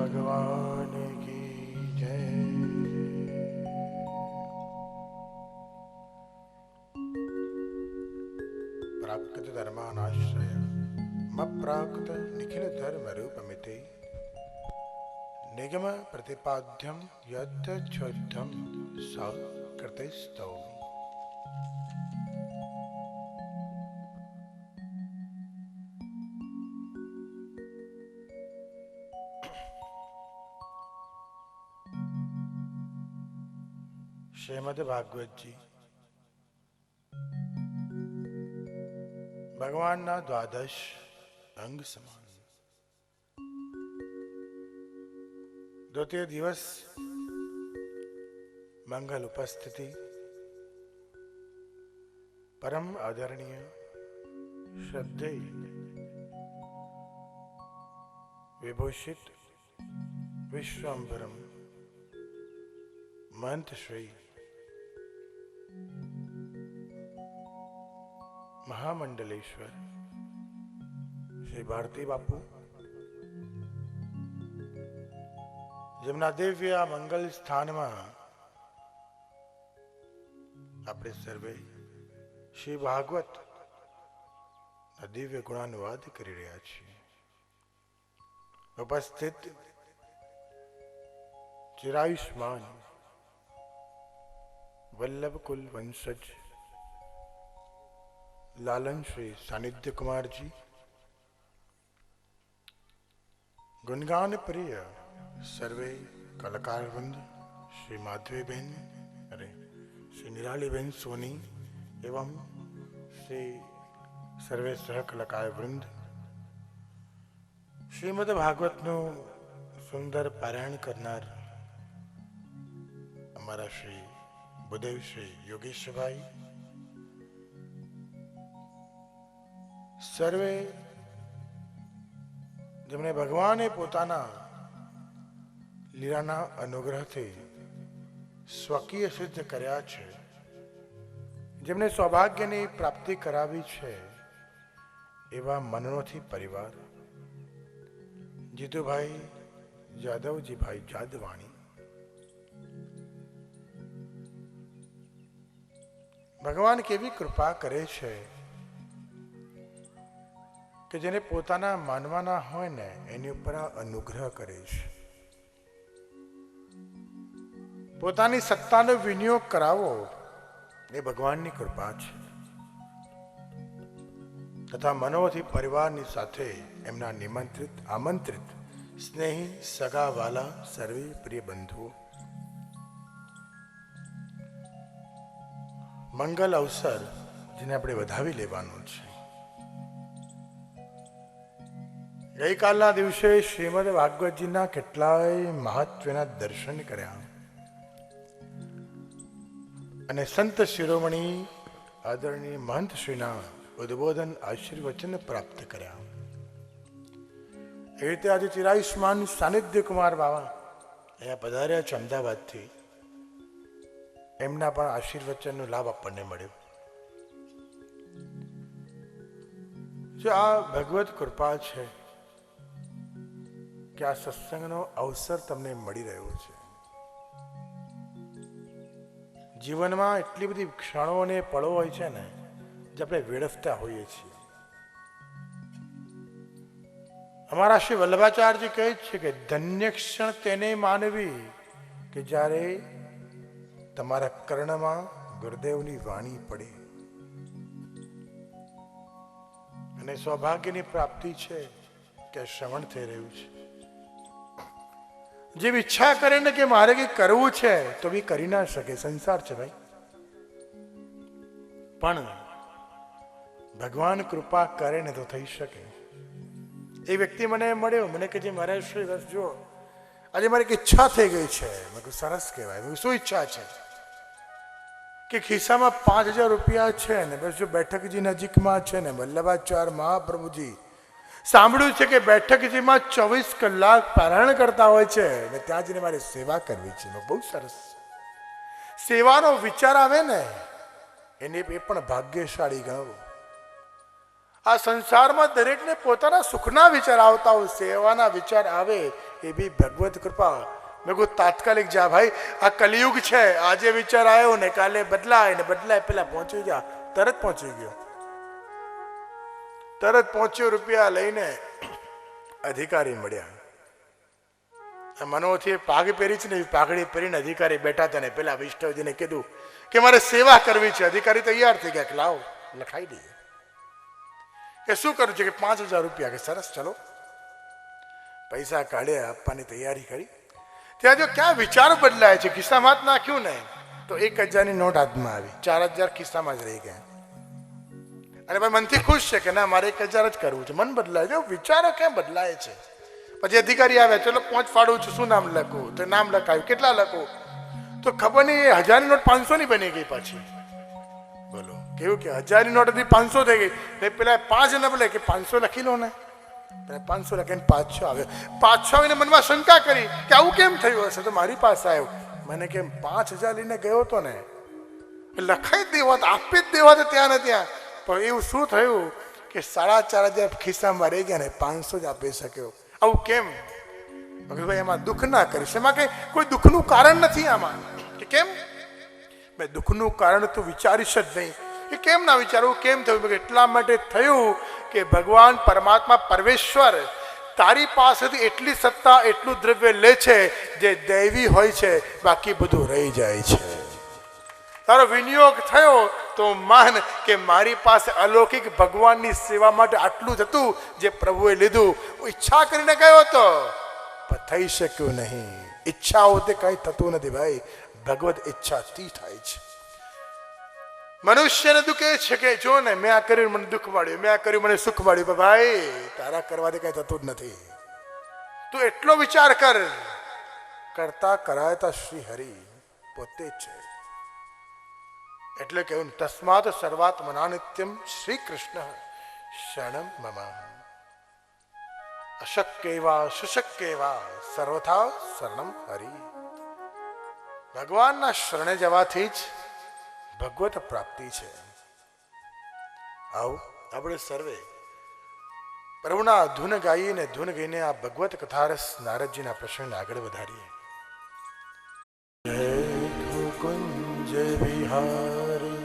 भगवान की जय। प्राकृत धर्मानाश्रय मप्राकृत निखिल धर्म रूपमिति निगम प्रतिपाद्यम यद्यच्छोद्धम स कृतस्तौ। श्रीमद् भागवत जी ભગવાનના દ્વાદશ અંગ સમાન। દ્વિતીય દિવસ મંગલ ઉપસ્થિતિ પરમ આદરણીય શ્રદ્ધેય વિભૂષિત વિશ્વાંભરમ મંત શ્રી મહામંડલેશ્વર શ્રી ભારતી બાપુ, જેમના દિવ્ય મંગલ સ્થાનમાં આપણે સર્વે શ્રી ભાગવત દિવ્ય ગુણાનુવાદ કરી રહ્યા છીએ। ઉપસ્થિત ચિરાયુષ્માન વલ્લભ કુલ વંશજ लालन श्री सानिध्य कुमार जी, गुणगान प्रिय सर्वे कलाकार वृंद, श्री माधवी बहन, अरे श्री निराली बहन सोनी एवं श्री सर्वे सह कलाकार वृंद, श्रीमद् भागवत नु सुंदर पारायण करनार अमरा श्री बुदेव श्री योगेश भाई, સર્વે જેમણે ભગવાને પોતાના લીલાના અનુગ્રહથી સ્વકીય સિદ્ધ કર્યા છે, જેમણે સૌભાગ્યની પ્રાપ્તિ કરાવી છે, એવા મનનોથી પરિવાર જીતુભાઈ જાદવજીભાઈ જાદવાણી, ભગવાન કેવી કૃપા કરે છે કે જેને પોતાના માનવાના હોય ને એની ઉપર અનુગ્રહ કરે છે। પોતાની સત્તાનો વિનિયોગ કરાવો એ ભગવાનની કૃપા છે, તથા મનોથી પરિવારની સાથે એમના નિમંત્રિત આમંત્રિત સ્નેહી સગા વાલા સર્વે પ્રિય બંધુઓ, મંગલ અવસર જેને આપણે વધાવી લેવાનું છે। ગઈકાલના દિવસે શ્રીમદ ભાગવતજીના કેટલાય મહત્વના દર્શન કર્યા અને સંત શિરોમણી આદરણીય મહંત શ્રીના ઉદ્બોધન આશીર્વચન પ્રાપ્ત કર્યા। એ રીતે આજે ચિરાયુષ્માન સાનિધ્ય કુમાર બાબા અહીંયા પધાર્યા છે અમદાવાદથી, એમના પણ આશીર્વચનનો લાભ આપણને મળ્યો। જો આ ભગવત કૃપા છે કે આ સત્સંગનો અવસર તમને મળી રહ્યો છે। જીવનમાં એટલી બધી ક્ષણો અને પળો હોય છે ને જે આપણે વેડફતા હોઈએ છીએ। અમારા શ્રી વલ્લભાચાર્યજી કહે છે કે ધન્ય ક્ષણ તેને માનવી કે જ્યારે તમારા કર્ણમાં ગુરુદેવની વાણી પડે અને સૌભાગ્યની પ્રાપ્તિ છે કે શ્રવણ થઈ રહ્યું છે। જે ઈચ્છા કરે ને કે મારે કંઈ કરવું છે તો બી કરી ના શકે, સંસાર છે ભાઈ, પણ ભગવાન કૃપા કરે ને તો થઈ શકે। એ વ્યક્તિ મને મળ્યો, મને કે જે મારા શ્રી બસ જો આજે મારી એક ઈચ્છા થઈ ગઈ છે। મેં કહ્યું સરસ કહેવાય। મેં શું ઈચ્છા છે? કે ખિસ્સામાં 5,000 રૂપિયા છે ને બસ જો બેઠકજી નજીકમાં છે ને વલ્લભાચાર્ય મહાપ્રભુજી સાંભળ્યું છે કે બેઠકજીમાં 24 કલાક પારાયણ કરતા હોય છે ને ત્યાં જઈને મારે સેવા કરવી છે। બહુ સરસ સેવાનો વિચાર આવે ને એને એ પણ ભાગ્યશાળી ગણો। આ સંસારમાં દરેકને પોતાના સુખના વિચાર આવતા હોય, સેવાના વિચાર આવે એ બી ભગવત કૃપા. મેં કહું તાત્કાલિક જા ભાઈ, આ કલિયુગ છે. આજે વિચાર આવ્યો ને કાલે બદલાય ને બદલાય, પેલા પહોંચી જા. તરત પહોંચી ગયો, તરત પહોંચ્યો. રૂપિયા લઈને અધિકારી મળ્યા. મનોથી પાઘ પહેરી છે ને, પાઘડી પહેરીને અધિકારી બેઠા હતા ને પેલા વૈષ્ણવજીને કીધું કે મારે સેવા કરવી છે. અધિકારી તૈયાર થઈ ગયા કે લાવો લખાઈ દઈએ. કે શું કરવું છે? કે 5,000 રૂપિયા. કે સરસ, ચલો. પૈસા કાઢ્યા, આપવાની તૈયારી કરી. ત્યાં જો ક્યાં વિચારો બદલાય છે. ખિસ્સામાં હાથ નાખ્યું ને તો 1,000ની નોટ હાથમાં આવી, 4,000 ખિસ્સામાં જ રહી ગયા. અને ભાઈ મનથી ખુશ છે કે ના મારે 1,000 જ કરવું છે. મન બદલાય છે, વિચારો કેમ બદલાય છે. પછી અધિકારી આવ્યા, ચલો 5 ફાડું છું, શું નામ લખું? તો નામ લખાયું. કેટલા લખું? તો ખબર નહીં 1,000ની નોટ 500ની બની ગઈ પાછી. બોલો કેવું કે 1,000ની નોટ હતી 500 થઈ ગઈ. પેલા 5 ને બોલે કે 500 લખી લો ને. 500 લખીને પાછો આવ્યો. પાછો આવીને મનમાં શંકા કરી કે આવું કેમ થયું હશે. તો મારી પાસે આવ્યો. મને કેમ 5,000 લઈને ગયો હતો ને, લખાઈ જ દેવા, આપી જ દેવા ત્યાં ને ત્યાં. પણ એવું શું થયું કે 4,500 ખિસ્સામાં રહી ગયા ને 500 જ આપી શક્યો. આવું કેમ? ભાઈ એમાં દુઃખ ના કરીશ. એમાં કઈ કોઈ દુઃખનું કારણ નથી આમાં. કે કેમ? ભાઈ દુઃખનું કારણ તું વિચારીશ જ નહીં. એ કેમ ના વિચારવું? કેમ થયું? એટલા માટે થયું કે ભગવાન પરમાત્મા પરમેશ્વર તારી પાસેથી એટલી સત્તા, એટલું દ્રવ્ય લે છે જે દૈવી હોય છે, બાકી બધું રહી જાય છે. તારો વિનિયોગ થયો તો માન કે મારી પાસે અલૌકિક ભગવાનની સેવા માટે આટલું જ હતું જે પ્રભુએ લીધું. હું ઈચ્છા કરીને ગયો હતો પણ થઈ શક્યું નહીં. ઈચ્છાઓથી કઈ થતું નથી ભાઈ, ભગવત ઈચ્છાથી થાય છે. મનુષ્યને દુઃખ એ છે કે જો ને મેં આ કર્યું મને દુઃખ મળ્યું, મેં આ કર્યું મને સુખ મળ્યું. ભાઈ તારા કરવાથી કઈ થતું જ નથી. તું એટલો વિચાર કર, કરતા કરાયતા શ્રી હરિ પોતે જ છે. એટલે કેવું તસ્માત સર્વાત્મના નિત્યમ શ્રી કૃષ્ણ શરણમ મમ અશક્યવા સુશક્યવા સર્વથા શરણમ હરિ. ભગવાનના શરણે જવાથી જ ભગવત પ્રાપ્તિ છે. આવું આપણે સર્વે પ્રભુના ધૂન ગાઈને ધૂન ગઈને આ ભગવત કથારસ નારદજીના પ્રસંગને આગળ વધારીએ. જય કુંજ વિહારી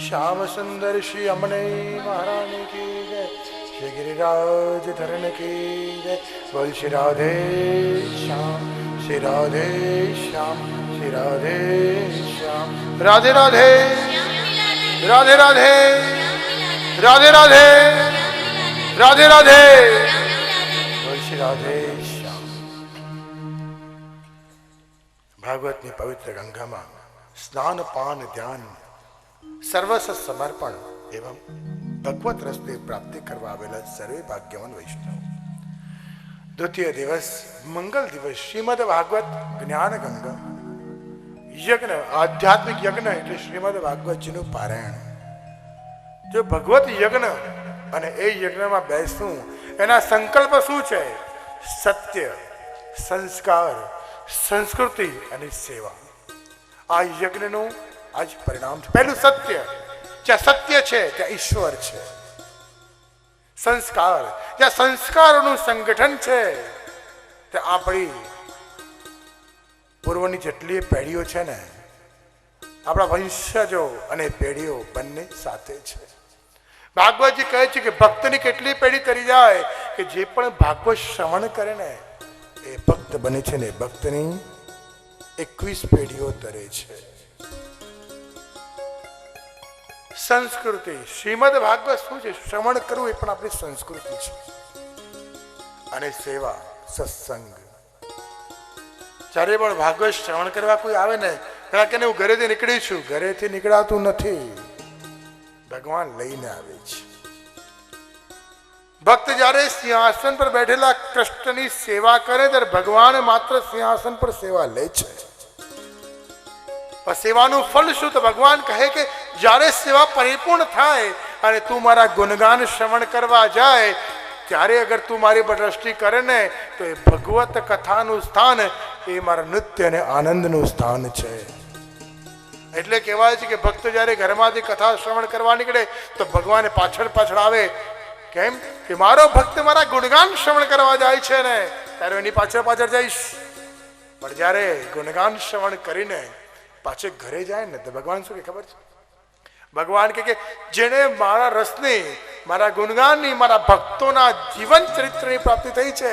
श्याम सुंदर श्री अमने महारानी की जय, श्री गिरिराज धरण की जय। बोल श्री राधे श्याम, श्री राधे श्याम, श्री राधे श्याम। राधे राधे राधे राधे राधे राधे राधे राधे। बोल श्री राधे श्याम। भागवत ની પવિત્ર ગંગામાં સ્નાન પાન ધ્યાન સર્વસ્વ સમર્પણ એવં ભગવત રસ્તે પ્રાપ્તિ કરવા આવેલા સર્વે ભાગ્યવાન વૈષ્ણવ. દ્વિતીય દિવસ મંગલ દિવસ શ્રીમદ ભાગવત જ્ઞાન ગંગા યજ્ઞ, આધ્યાત્મિક યજ્ઞ એટલે શ્રીમદ ભાગવતજીનું પારાયણ. જો ભગવત યજ્ઞ અને એ યજ્ઞમાં બેસવું, એના સંકલ્પ શું છે? સત્ય, સંસ્કાર, સંસ્કૃતિ અને સેવા. આ યજ્ઞનું આજ પરિણામ છે. પહેલું સત્ય. જ્યાં સત્ય છે ત્યાં ઈશ્વર છે. સંસ્કાર, જ્યાં સંસ્કારોનું સંગઠન છે ત્યાં આપણી પૂર્વની જેટલી પેઢીઓ છે ને, આપણા વંશજો અને પેઢીઓ બંને સાથે છે. ભાગવતજી કહે છે કે ભક્તની કેટલી પેઢી તરી જાય કે જે પણ ભાગવત શ્રવણ કરે ને એ ભક્ત બને છે ને ભક્તની 21 પેઢીઓ તરે છે. સંસ્કૃતિ, શ્રીમદ ભાગવત શું છે? શ્રવણ કરવું એ પણ આપણી સંસ્કૃતિ છે. અને સેવા, સત્સંગ. જ્યારે પણ ભાગવત શ્રવણ કરવા કોઈ આવે ને, પેલા કે હું ઘરેથી નીકળી છું, ઘરેથી નીકળાતું નથી, ભગવાન લઈને આવે છે. ભક્ત જ્યારે સિંહાસન પર બેઠેલા કૃષ્ણની સેવા કરે ત્યારે ભગવાન માત્ર સિંહાસન પર સેવા લે છે. સેવાનું ફળ શું? તો ભગવાન કહે કે જ્યારે સેવા પરિપૂર્ણ થાય અને તું મારા ગુણગાન શ્રવણ કરવા જાય ત્યારે અગર તું મારી પર દ્રષ્ટિ કરે ને તો એ ભગવત કથાનું સ્થાન એ મારા નૃત્ય અને આનંદનું સ્થાન છે. એટલે કહેવાય છે કે ભક્ત જ્યારે ઘરમાંથી કથા શ્રવણ કરવા નીકળે તો ભગવાન પાછળ પાછળ આવે. કેમ કે મારો ભક્ત મારા ગુણગાન શ્રવણ કરવા જાય છે ને ત્યારે એની પાછળ પાછળ જઈશ. પણ જ્યારે ગુણગાન શ્રવણ કરીને પાછે ઘરે જાય ને તો ભગવાન શું કે ખબર છે? ભગવાન કે જેને મારા રસની, મારા ગુણગાનની, મારા ભક્તોના જીવન ચરિત્રની પ્રાપ્તિ થઈ છે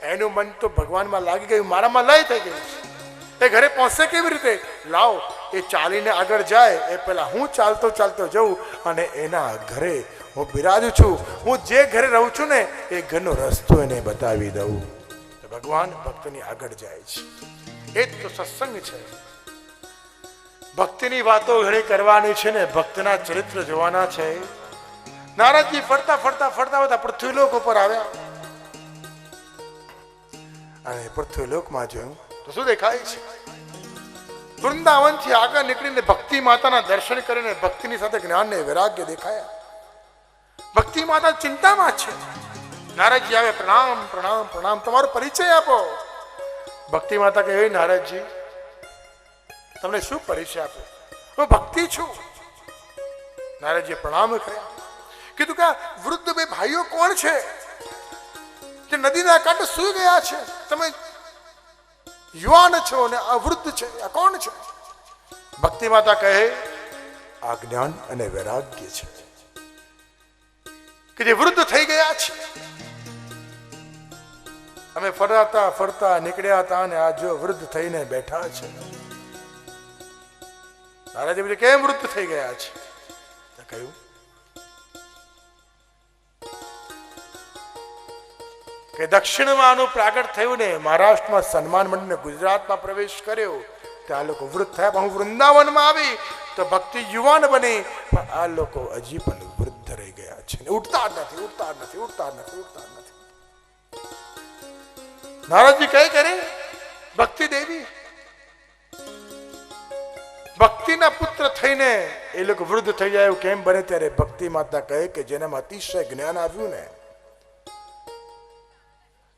એનું મન તો ભગવાનમાં લાગી ગયું, મારામાં લય થઈ ગયું. એ ઘરે પહોંચે કેવી રીતે? લાવ, એ ચાલીને આગળ જાય એ પહેલા હું ચાલતો ચાલતો જઉં અને એના ઘરે હું બિરાજું છું. હું જે ઘરે રહું છું ને એ ઘરનો રસ્તો એને બતાવી દઉં. ભગવાન ભક્તની આગળ જાય છે. એ જ તો સત્સંગ છે. ભક્તિની વાતો ઘણી કરવાની છે ને, ભક્તના ચરિત્ર જોવાના છે. નારદજી ફરતા ફરતા ફરતા ફરતા પૃથ્વીલોક ઉપર આવ્યા અને પૃથ્વીલોકમાં જોયું તો શું દેખાય છે? વૃંદાવનથી આગળ નીકળીને ભક્તિ માતાના દર્શન કરીને ભક્તિની સાથે જ્ઞાન ને વૈરાગ્ય દેખાયા. ભક્તિ માતા ચિંતામાં છે. નારદજી આવે, પ્રણામ પ્રણામ પ્રણામ, તમારો પરિચય આપો. ભક્તિ માતા કહે, નારદજી તમને શું પરિચય આપો? હું ભક્તિ છું. નારદજીએ પ્રણામ કર્યા. કીધું કે વૃદ્ધ બે ભાઈઓ કોણ છે જે નદીના કાંઠે સૂઈ ગયા છે? તમે યુવાન છો ને આ વૃદ્ધ છે, આ કોણ છે? ભક્તિ માતા કહે, આ જ્ઞાન અને વૈરાગ્ય છે કે જે વૃદ્ધ થઈ ગયા છે. અમે ફરતા ફરતા નીકળ્યા હતા અને આ જો વૃદ્ધ થઈને બેઠા છે. નારાજી બોલે, કેમ વૃદ્ધ થઈ ગયા છે? તો કહ્યું કે દક્ષિણમાં આનું પ્રાગટ થયું ને, મહારાષ્ટ્રમાં સન્માન મંડળ, ગુજરાતમાં પ્રવેશ કર્યો ત્યાં લોકો વૃદ્ધ થયા. પણ હું વૃંદાવનમાં આવી તો ભક્તિ યુવાન બની, પણ આ લોકો હજી પણ વૃદ્ધ રહી ગયા છે. ઉઠતા જ નથી, ઉઠતા જ નથી, ઉઠતા જ નથી, ઉઠતા જ નથી. નારદજી કઈ કરે? ભક્તિ દેવી ભક્તિના પુત્ર થઈને એ લોકો વૃદ્ધ થઈ જાય એવું કેમ બને? ત્યારે ભક્તિ માતા કહે કે જેનામાં અતિશય જ્ઞાન આવ્યું ને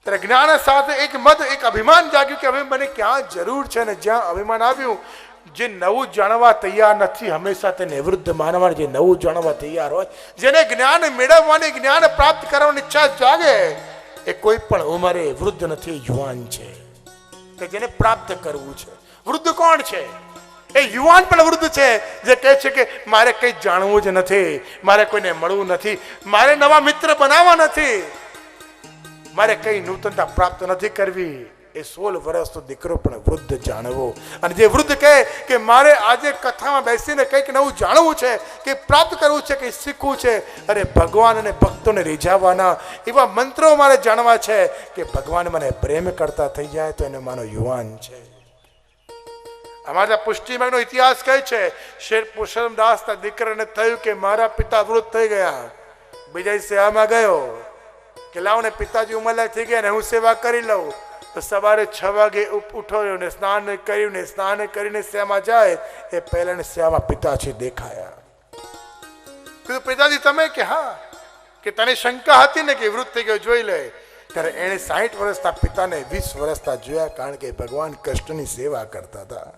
ત્યારે જ્ઞાન સાથે એક મદ, એક અભિમાન જાગ્યું કે હવે મને ક્યાં જરૂર છે. ને જ્યાં અભિમાન આવ્યું, જે નવું જાણવા તૈયાર નથી હંમેશા તેને વૃદ્ધ માનવા. જે નવું જાણવા તૈયાર હોય, જેને જ્ઞાન મેળવવાની, જ્ઞાન પ્રાપ્ત કરવાની ઈચ્છા જાગે એ કોઈ પણ ઉંમરે વૃદ્ધ નથી, યુવાન છે કે જેને પ્રાપ્ત કરવું છે. વૃદ્ધ કોણ છે? એ યુવાન પણ વૃદ્ધ છે જે કહે છે કે મારે કંઈ જાણવું જ નથી, મારે કોઈને મળવું નથી, મારે નવા મિત્ર બનાવવા નથી, મારે કઈ નૂતનતા પ્રાપ્ત નથી કરવી. એ 16 વર્ષનો દીકરો પણ વૃદ્ધ જાણવો. અને જે વૃદ્ધ કહે કે મારે આજે કથામાં બેસીને કંઈક નવું જાણવું છે, કે પ્રાપ્ત કરવું છે, કંઈ શીખવું છે, અરે ભગવાન અને ભક્તોને રીઝાવવાના એવા મંત્રો મારે જાણવા છે કે ભગવાન મને પ્રેમ કરતા થઈ જાય તો એને માનો યુવાન છે. અમારા પુષ્ટિ માર્ગનો ઇતિહાસ કહે છે, શેર પુરુષોત્તમદાસના દીકરાને થયું કે મારા પિતા વૃદ્ધ થઈ ગયા, બીજા સેવામાં ગયો કે લાવ ને પિતાજી ઉંમરલાયક થઈ ગયા ને હું સેવા કરી લઉં. તો સવારે 6 વાગે ઉઠ્યો ને સ્નાન કરીને સેવામાં જાય એ પહેલા સેવામાં પિતાજી દેખાયા. કીધું પિતાજી તમે? કે હા. કે તને શંકા હતી ને કે વૃદ્ધ થઈ ગયો, જોઈ લે. ત્યારે એણે 60 વર્ષના પિતાને 20 વર્ષના જોયા, કારણ કે ભગવાન કૃષ્ણની સેવા કરતા હતા.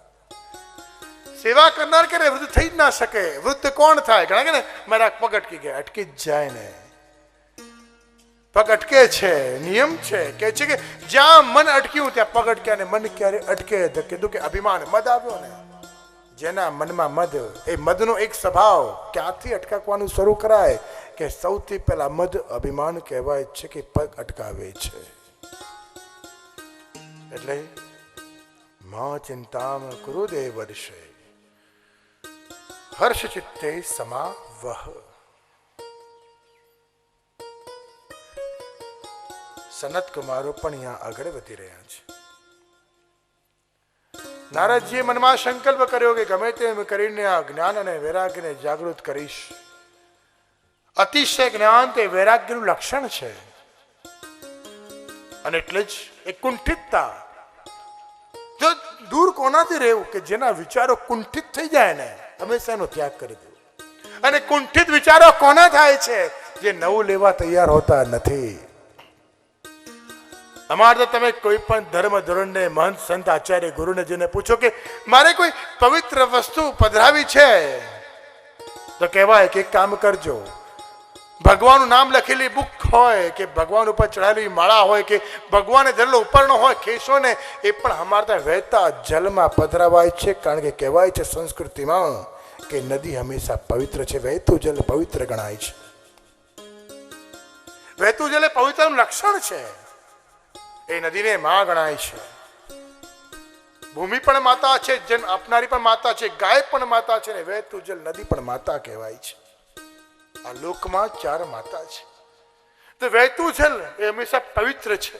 સેવા કરનાર કરે વૃદ્ધ થઈ જ ના શકે. વૃદ્ધ કોણ થાય? ઘણા કે ને મારા પગ અટકી ગયા, અટકી જ જાય ને. પગ અટકે છે, નિયમ છે કે જ્યાં મન અટક્યું ત્યાં પગ અટક્યા. ને મન ક્યારે અટકે તો કીધું કે અભિમાન, મદ આવ્યો ને. જેના મનમાં મદ, એ મદનો એક સ્વભાવ ક્યાંથી અટકાવવાનું શરૂ કરાય કે સૌથી પહેલા મદ અભિમાન કહેવાય છે કે પગ અટકાવે છે. એટલે મા ચિંતામ કુરુદેવ વર્ષે હર્ષ ચિત્તે સમાવહ. સનત કુમારો પણ અહીંયા આગળ વધી રહ્યા છે. નારદજીએ મનમાં સંકલ્પ કર્યો કે ગમે તેમ કરીને આ જ્ઞાન અને વૈરાગ્યને જાગૃત કરીશ. અતિશય જ્ઞાન તે વૈરાગ્યનું લક્ષણ છે. અને એટલે જ એ કુંઠિતતા જો દૂર કોનાથી રહેવું કે જેના વિચારો કુંઠિત થઈ જાય ને હંમેશા એનો ત્યાગ કરી દેવો. અને કુંઠિત વિચારો કોના થાય છે? જે નવું લેવા તૈયાર હોતા નથી. અમારે તો તમે કોઈ પણ ધર્મ ધોરણને મહંત સંત આચાર્ય ગુરુને જેને પૂછો કે મારે કોઈ પવિત્ર વસ્તુ પધરાવી છે તો કહેવાય કે એક કામ કરજો, ભગવાનનું નામ લખેલી બુક હોય કે ભગવાન ઉપર ચડાયેલી માળા હોય કે ભગવાને ધરેલો ઉપરનો હોય ખેસો ને એ પણ અમારે ત્યાં વહેતા જલમાં પધરાવાય છે. કારણ કે કહેવાય છે સંસ્કૃતિમાં કે નદી હંમેશા પવિત્ર છે. વહેતું જલ પવિત્ર ગણાય છે. વહેતું જલ એ પવિત્રનું લક્ષણ છે. એ નદીને માં ગણાય છે. ભૂમિ પણ માતા છે, જન્મ આપનારી પણ માતા છે, ગાય પણ માતા છે ને વહેતું જલ નદી પણ માતા કહેવાય છે. આ લોકમાં 4 માતા છે. તો વહેતું જલ એ હંમેશા પવિત્ર છે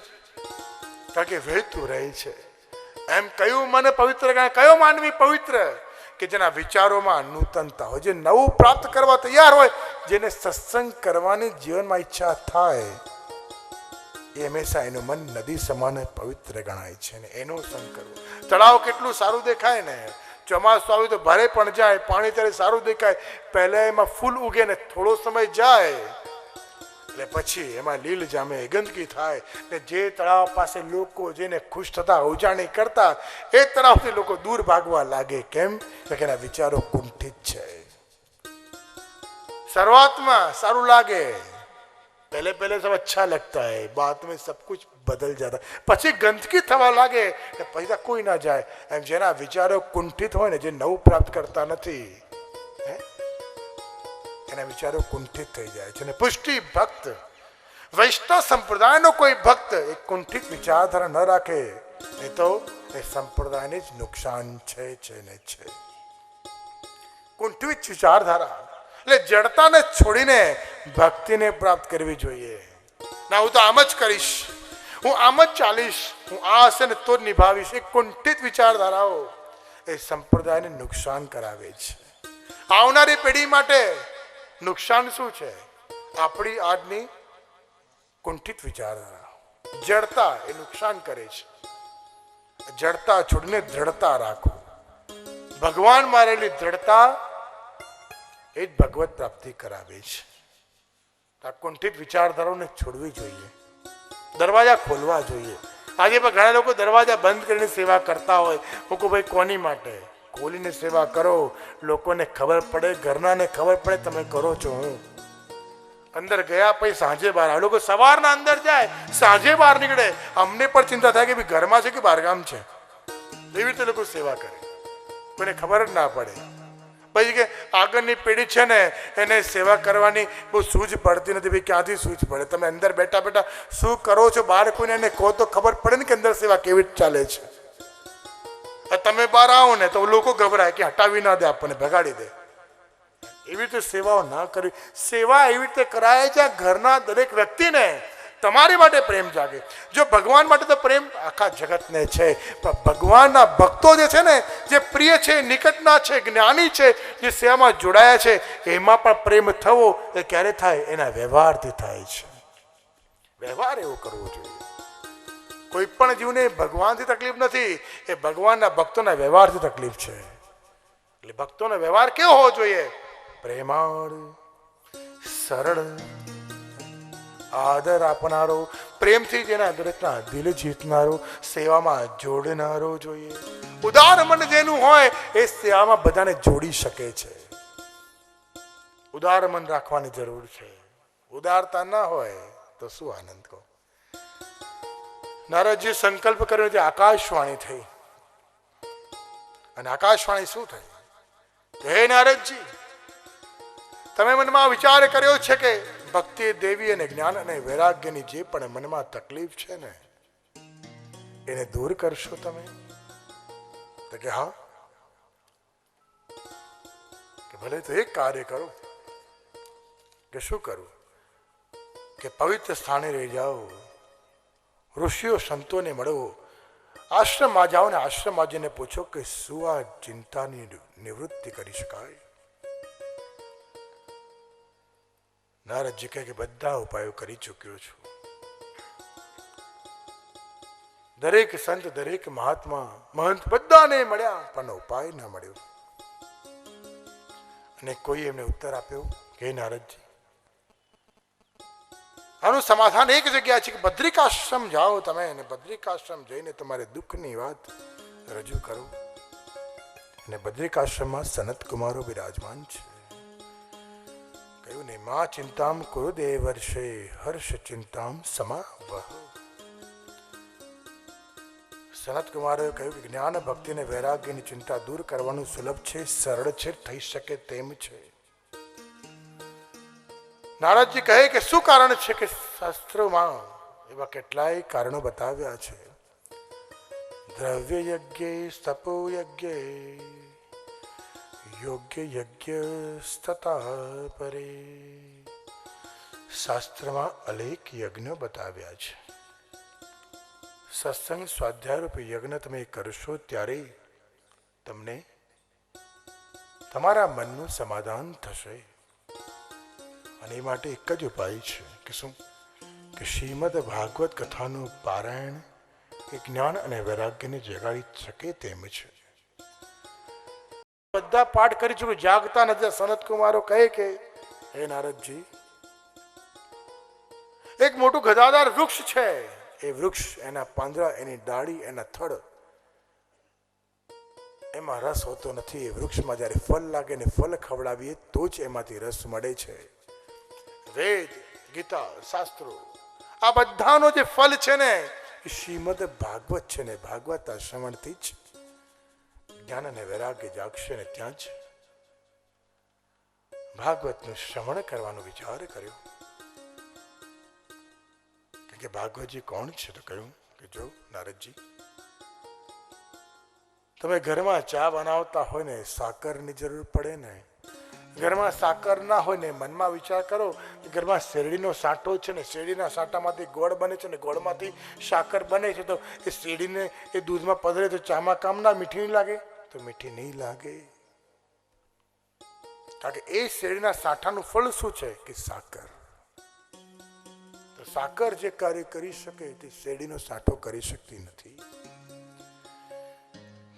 કારણ કે વહેતું રહે છે. એમ કયું મને પવિત્ર ગણાય? કયો માનવી પવિત્ર? કે જેના વિચારોમાં નૂતનતા હોય, જે નવું પ્રાપ્ત કરવા તૈયાર હોય, જેને સત્સંગ કરવાની જીવનમાં ઈચ્છા થાય, એ હંમેશા એનું મન નદી સમાન પવિત્ર ગણાય છે. ને એનો સંગ કરવો. તળાવ કેટલું સારું દેખાય ને, ચોમાસું આવ્યું તો ભરે પણ જાય, પાણી ત્યારે સારું દેખાય, પહેલા એમાં ફૂલ ઉગે ને થોડો સમય જાય એટલે પછી એમાં લીલ જામે, ગંદકી થાય. ને જે તળાવ પાસે લોકો જેને ખુશ થતા ઉજાણી કરતા એ તળાવથી લોકો દૂર ભાગવા લાગે. કેમ? કે એના વિચારો કુંઠિત છે. શરૂઆતમાં સારું લાગે, पहले सब अच्छा लगता है, बाद में सब कुछ बदल जाता है. પછી ગંદકી થવા લાગે કે પછી કોઈ ના જાય. એમ જેના વિચારો કુંઠિત હોય ને, જે નવું પ્રાપ્ત કરતા નથી, એના વિચારો કુંઠિત થઈ જાય છે. ને પુષ્ટિ ભક્ત વૈષ્ણવ સંપ્રદાયનો કોઈ ભક્ત એક કુંઠિત વિચારધારા ન રાખે એ તો એ સંપ્રદાયને જ નુકસાન છે ને છે. કુંઠિત વિચારધારા એટલે જડતાને છોડીને ભક્તિને પ્રાપ્ત કરવી જોઈએ. ના હું તો આમ જ કરીશ, હું આમ જ ચાલીશ, હું આ હશે ને તો જ નિભાવીશ. એ કુંઠિત વિચારધારાઓ એ સંપ્રદાયને નુકસાન કરાવે છે. આવનારી પેઢી માટે નુકસાન શું છે? આપણી આજની કુંઠિત વિચારધારા, જડતા એ નુકસાન કરે છે. જડતા છોડીને દ્રઢતા રાખો. ભગવાન મારેલી દ્રઢતા એ જ ભગવત પ્રાપ્તિ કરાવે છે. આ કુંઠિત વિચારધારાઓને છોડવી જોઈએ, દરવાજા ખોલવા જોઈએ. આજે પણ ઘણા લોકો દરવાજા બંધ કરીને સેવા કરતા હોય. હું કહું ભાઈ કોની માટે? ખોલીને સેવા કરો, લોકોને ખબર પડે, ઘરનાને ખબર પડે તમે કરો છો. હું અંદર ગયા પછી સાંજે બહાર આવે. લોકો સવારના અંદર જાય, સાંજે બહાર નીકળે. અમને પણ ચિંતા થાય કે ભાઈ ઘરમાં છે કે બહારગામ છે. એવી રીતે લોકો સેવા કરે, કોઈને ખબર જ ના પડે. પછી કે આગળની પેઢી છે ને એને સેવા કરવાની બહુ સૂઝ પડતી નથી. ભાઈ ક્યાંથી સૂઝ પડે? તમે અંદર બેઠા બેઠા શું કરો છો? બહાર કોઈને એને કહો તો ખબર પડે ને કે અંદર સેવા કેવી રીતે ચાલે છે. તમે બહાર આવો ને તો લોકો ગભરાય કે હટાવી ના દે, આપણને ભગાડી દે. એવી રીતે સેવાઓ ના કરવી. સેવા એવી રીતે કરાય છે ઘરના દરેક વ્યક્તિને તમારી માટે પ્રેમ જાગે. જો ભગવાન માટે તો પ્રેમ આખા જગતને છે, પણ ભગવાનના ભક્તો જે છે ને, જે પ્રિય છે, નિકટના છે, જ્ઞાની છે, જે સેવામાં જોડાયા છે, એમાં પણ પ્રેમ થવો એ ક્યારે થાય? એના વ્યવહારથી થાય છે. વ્યવહાર એવો કરવો જોઈએ. કોઈ પણ જીવને ભગવાનથી તકલીફ નથી, એ ભગવાનના ભક્તોના વ્યવહારથી તકલીફ છે. એટલે ભક્તોનો વ્યવહાર કેવો હોવો જોઈએ? પ્રેમાળ, સરળ, આદર આપનારો, પ્રેમથી જેના દરેકના દિલ જીતનારો, સેવામાં જોડનારો જોઈએ. ઉદાર મન જેનું હોય એ સેવામાં બધાને જોડી શકે છે. ઉદાર મન રાખવાની જરૂર છે. ઉદારતા ના હોય તો શું આનંદ કહો. નારદજી સંકલ્પ કર્યો તે આકાશવાણી થઈ. અને આકાશવાણી શું થઈ? હે નારદજી, તમે મનમાં વિચાર કર્યો છે કે ભક્તિ દેવી અને જ્ઞાન અને વૈરાગ્યની જે પણ મનમાં તકલીફ છે ને, એને દૂર કરશો તમે? તો કે હા. કે ભલે તો એક કાર્ય કરો. કે શું કરું? કે પવિત્ર સ્થાને રહી જાઓ, ઋષિઓ સંતોને મળો, આશ્રમમાં જાઓ ને આશ્રમમાં જઈને પૂછો કે શું આ ચિંતાની નિવૃત્તિ કરી શકાય? નારદજી કહે કે બધા ઉપાયો કરી ચૂક્યો છું. દરેક સંત, દરેક મહાત્મા, મહંત બધાને મળ્યા, પણ ઉપાય ના મળ્યો. અને કોઈ એમને ઉત્તર આપ્યો કે નારદજી, આનું સમાધાન એક જગ્યા છે કે બદ્રિકાશ્રમ જાઓ તમે, અને બદ્રિકાશ્રમ જઈને તમારે દુઃખની વાત રજૂ કરો. અને બદ્રિકાશ્રમમાં સનત કુમારો બિરાજમાન છે. કહ્યું ને, મા ચિંતામ કુરુ દેવર્ષે હર્ષ ચિંતામ સમાવહ. સનત કુમારોએ કહ્યું કે જ્ઞાન, ભક્તિ અને વૈરાગ્યની ચિંતા દૂર કરવાનું સુલભ છે, સરળ છે, થઈ શકે તેમ છે. નારદજી કહે કે શું કારણ છે? કે શાસ્ત્રોમાં એવા કેટલાય કારણો બતાવ્યા છે. દ્રવ્ય યજ્ઞ, તપો યજ્ઞ, યોગ્ય યજ્ઞ તથા પરે. શાસ્ત્રમાં અનેક યજ્ઞ બતાવ્યા છે. સત્સંગ સ્વાધ્યાય રૂપે યજ્ઞ તમે કરશો ત્યારે તમને તમારા મનનું સમાધાન થશે. અને એ માટે એક જ ઉપાય છે કે શું? કે શ્રીમદ ભાગવત કથાનું પારાયણ એ જ્ઞાન અને વૈરાગ્યને જગાડી શકે તેમ છે. બધા પાઠ કરી ચૂક્યું, જાગતા નથી. સનત કુમારો કહે કે હે નારદજી, એક મોટું ગદાદાર વૃક્ષ છે. એ વૃક્ષ, એના પાંદડા, એની ડાળી, એના થડ, એમાં રસ હોતો નથી. એ વૃક્ષમાં જયારે ફળ લાગે ને ફળ ખવડાવીએ તો જ એમાંથી રસ મળે છે. વેદ, ગીતા, શાસ્ત્રો, આ બધાનો જે ફળ છે ને એ શ્રીમદ ભાગવત છે ને. ભાગવત શ્રવણથી જ જ્ઞાન અને વૈરાગ્ય જાગશે. ને ત્યાં જ ભાગવતનું શ્રવણ કરવાનો વિચાર કર્યો. કે ભાગવતજી કોણ છે? તો કહ્યું કે જો નારદજી, તમે ઘરમાં ચા બનાવતા હોય ને, સાકરની જરૂર પડે ને, ઘરમાં સાકર ના હોય ને, મનમાં વિચાર કરો કે ઘરમાં શેરડીનો સાંટો છે ને, શેરડીના સાંટામાંથી ગોળ બને છે ને, ગોળમાંથી સાકર બને છે, તો એ શેરડીને એ દૂધમાં પધરે તો ચામાં કામ ના મીઠી નહીં લાગે? તો મીઠી નહીં લાગે. કારણ કે એ શેરડીના સાંઠાનું ફળ શું છે? કે સાકર. તો સાકર જે કાર્ય કરી શકે તે શેરડીનો સાંઠો કરી શકતી નથી.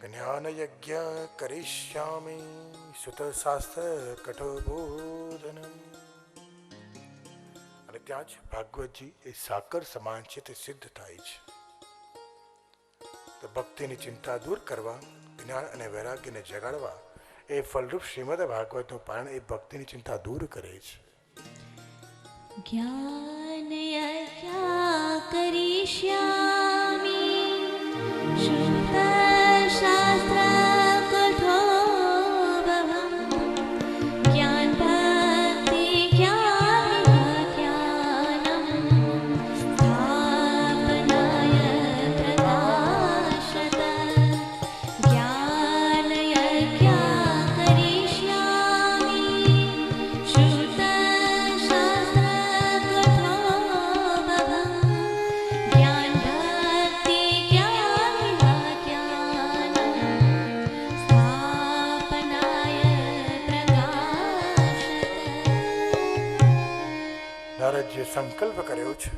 જ્ઞાન યજ્ઞ કરીષ્યામિ સુત શાસ્ત્ર કઠોબોધન. અને ત્યાં જ ભાગવતજી એ સાકર સમાન છે તે સિદ્ધ થાય છે. તો ભક્તિની ચિંતા દૂર કરવા, જ્ઞાન અને વૈરાગ્યને જગાડવા એ ફલરૂપ શ્રીમદ ભાગવતનું પારણ એ ભક્તિની ચિંતા દૂર કરે છે. જ્ઞાન યજ્ઞ કરીષ્યામિ શુદ્ધ શાસ્ત્ર કઠોપબોધનમ. જ્ઞાન ભક્તિ જ્ઞાનમ સ્થાપનાય પ્રકાશત. જ્ઞાન યજ્ઞ કરીષ્યામિ શુદ્ધ શાસ્ત્ર કઠોપબોધનમ. નારદજીએ સંકલ્પ કર્યો છે.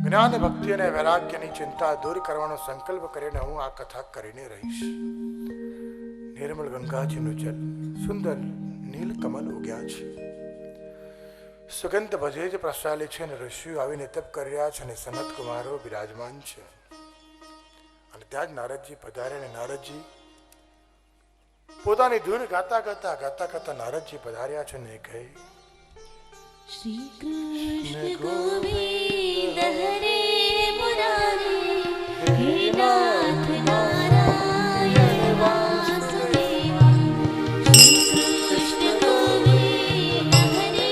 જ્ઞાન ભક્તિ અને વૈરાગ્યની ચિંતા દૂર કરવાનો સંકલ્પ કરીને હું આ કથા કરીને રહીશ. નિર્મળ ગંગાજીનું જલ, સુંદર નીલકમલ ઉગ્યા છે, સુગંધ ભજે જ પ્રસરાલી છે અને ઋષિઓ આવીને તપ કરી રહ્યા છે અને સનત કુમારો બિરાજમાન છે. અને ત્યાં જ નારદજી પધારે અને નારદજી પોતાની ધૂન ગાતા ગાતા નારદજી પધાર્યા છે ને કહે, શ્રી કૃષ્ણ ગોવિંદ હરે મુરારે, હે નાથ નારાયણ વાસુદેવા. શ્રી કૃષ્ણ ગોવિંદ હરે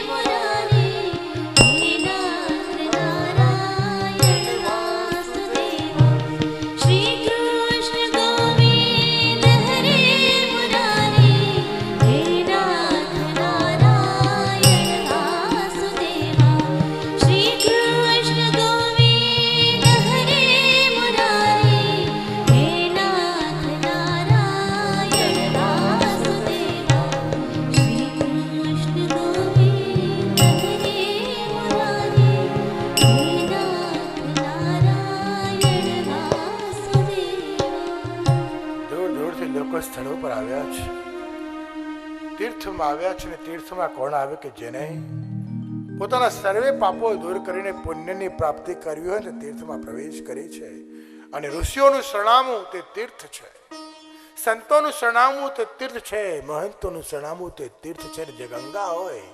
મુરારે, હે નાથ નારાયણ વાસુદેવા. શ્રી કૃષ્ણ ગોવિંદ હરે મુરારે, હે નાથ નારાયણ વાસુદેવા. શ્રી કૃષ્ણ ગોવિંદ હરે મુરારે, હે નાથ નારાયણ વાસુદેવા. શ્રી કૃષ્ણ ગોવિંદ હરે મુરારે, હે નાથ નારાયણ વાસુદેવા. દૂર દૂરથી લોકો સ્થળો પર આવ્યા છે, તીર્થમાં આવ્યા છે. ને તીર્થમાં કોણ આવે કે જેને પોતાના સર્વે પાપો દૂર કરીને પુણ્યની પ્રાપ્તિ કરવી હોય ને તીર્થમાં પ્રવેશ કરી છે. અને ઋષિઓનું શરણામું તે તીર્થ છે, સંતોનું શરણામું તે તીર્થ છે, મહંતોનું શરણામું તે તીર્થ છે. જે ગંગા હોય